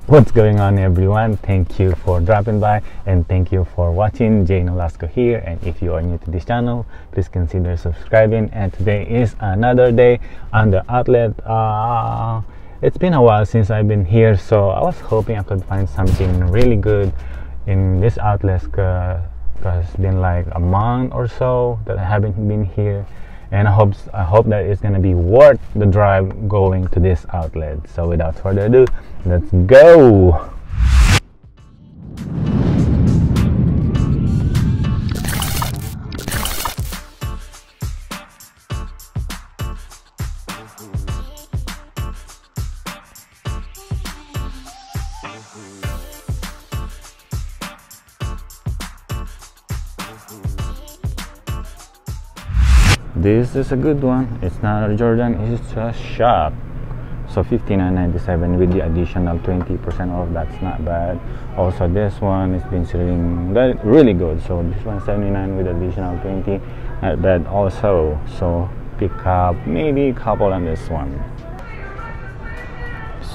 What's going on, everyone? Thank you for dropping by and thank you for watching. Nolasco here, and if you are new to this channel, please consider subscribing. And today is another day on the outlet. It's been a while since I've been here, so I was hoping I could find something really good in this outlet because it's been like a month or so that I haven't been here, and I hope that it's gonna be worth the drive going to this outlet. So without further ado, let's go. This is a good one. It's not a Jordan, it's a Shock. So $59.97 with the additional 20% off. That's not bad. Also, this one has been selling really good. So this one $79 with additional 20, not bad also. So pick up maybe a couple on this one.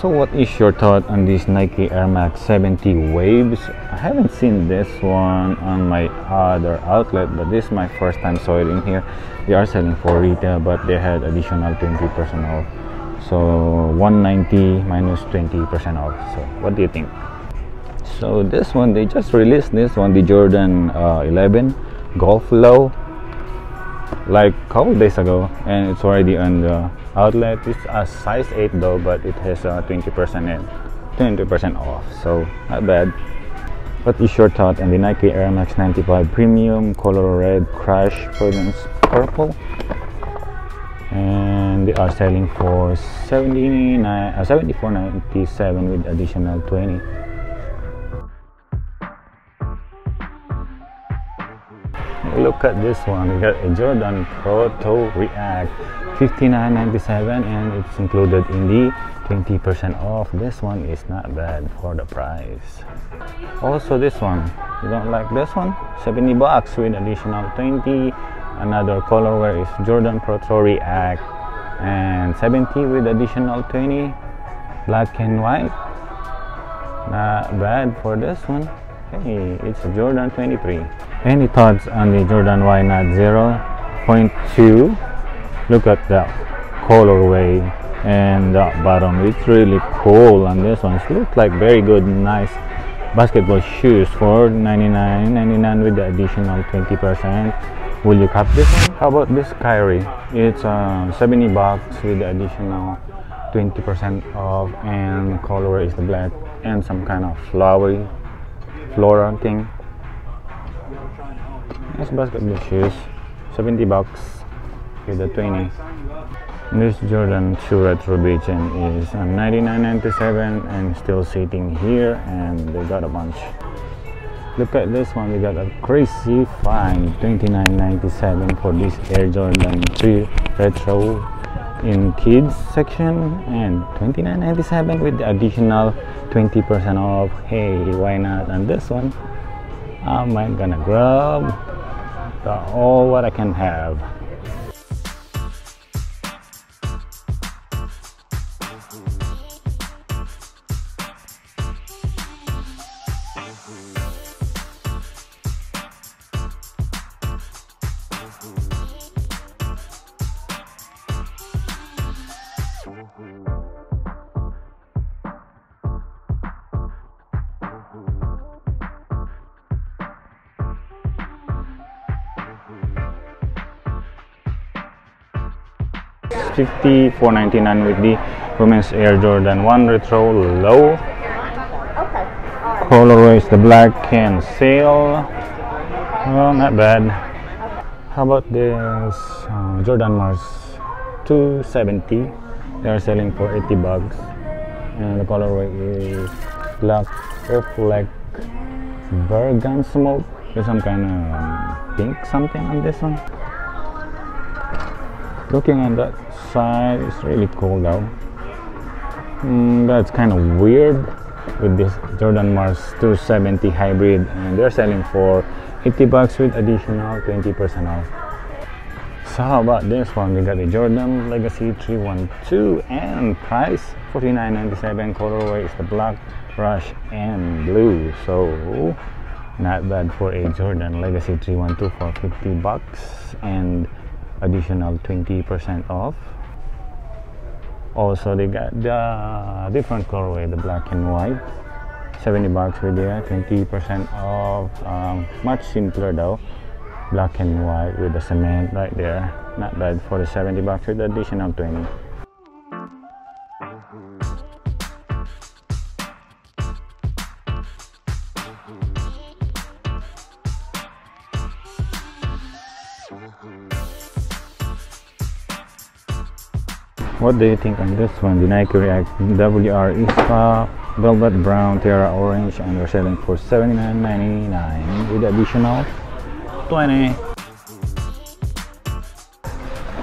So what is your thought on this Nike Air Max 70 Waves? I haven't seen this one on my other outlet, but this is my first time saw it in here. They are selling for retail, but they had additional 20% off. So $190 minus 20% off. So what do you think? So this one, they just released this one, the Jordan 11 Golf Low, like a couple days ago, and it's already on the outlet. It's a size 8 though, but it has 20% off, so not bad. What is your thought on the Nike Air Max 95 Premium Color Red Crash Purple? And they are selling for $74.97 with additional 20. Look at this one. We got a Jordan Proto React $59.97, and it's included in the 20% off. This one is not bad for the price. Also this one, you don't like this one? $70 with additional 20. Another colorway is Jordan Proto React and 70 with additional 20. Black and white, not bad for this one. Hey, it's a Jordan 23. Any thoughts on the Jordan Why Not 0.2? Look at that colorway and the bottom. It's really cool on this one. It looks like very good, nice basketball shoes for $99.99 with the additional 20%. Will you cop this one? How about this Kyrie? It's $70 with the additional 20% off, and color is the black and some kind of flowery floral thing. Nice basketball shoes, $70 with the 20. This Jordan 2 Retro Beach is $99.97 and still sitting here, and they got a bunch. Look at this one, we got a crazy fine $29.97 for this Air Jordan 3 Retro in kids section, and $29.97 with the additional 20% off. Hey, why not? And this one, I'm gonna grab all what I can have. $54.99 with the Women's Air Jordan 1 Retro Low. Colorway is the black and sail. Well, not bad. How about this Jordan Mars 270? They are selling for $80, and the colorway is black reflect burgundy smoke. There's some kind of pink something on this one. Looking on that side, it's really cool though. That's kind of weird with this Jordan Mars 270 hybrid, and they're selling for $80 with additional 20% off. So how about this one? We got the Jordan Legacy 312 and price $49.97. Colorway is the black, rush, and blue. So not bad for a Jordan Legacy 312 for $50 and additional 20% off. Also they got the different colorway, the black and white, $70 with there, 20% off. Much simpler though, black and white with the cement right there. Not bad for the $70 with the additional 20. What do you think on this one? The Nike React WR ISPA Velvet Brown Terra Orange, and we're selling for $79.99 with additional 20.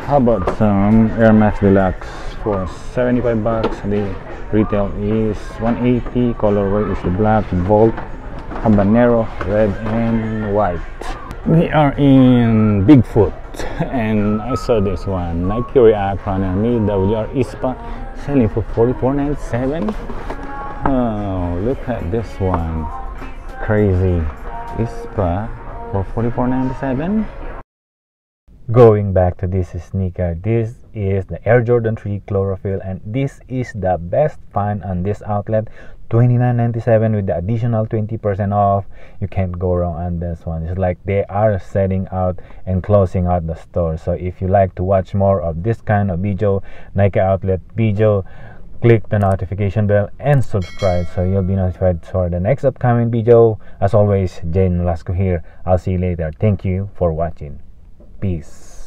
How about some Air Max Deluxe for $75? The retail is $180. Colorway is the black, Volt, Habanero, red, and white. We are in Bigfoot, and I saw this one, Nike React Runner Mid WR ISPA, selling for $44.97. Oh, look at this one, crazy ISPA for $44.97. Going back to this sneaker, this is the Air Jordan 3 Chlorophyll, and this is the best find on this outlet. $29.97 with the additional 20% off. You can't go wrong on this one. It's like they are setting out and closing out the store. So if you like to watch more of this kind of video, Nike outlet video, click the notification bell and subscribe so you'll be notified for the next upcoming video. As always, Nolasco here. I'll see you later. Thank you for watching. Peace.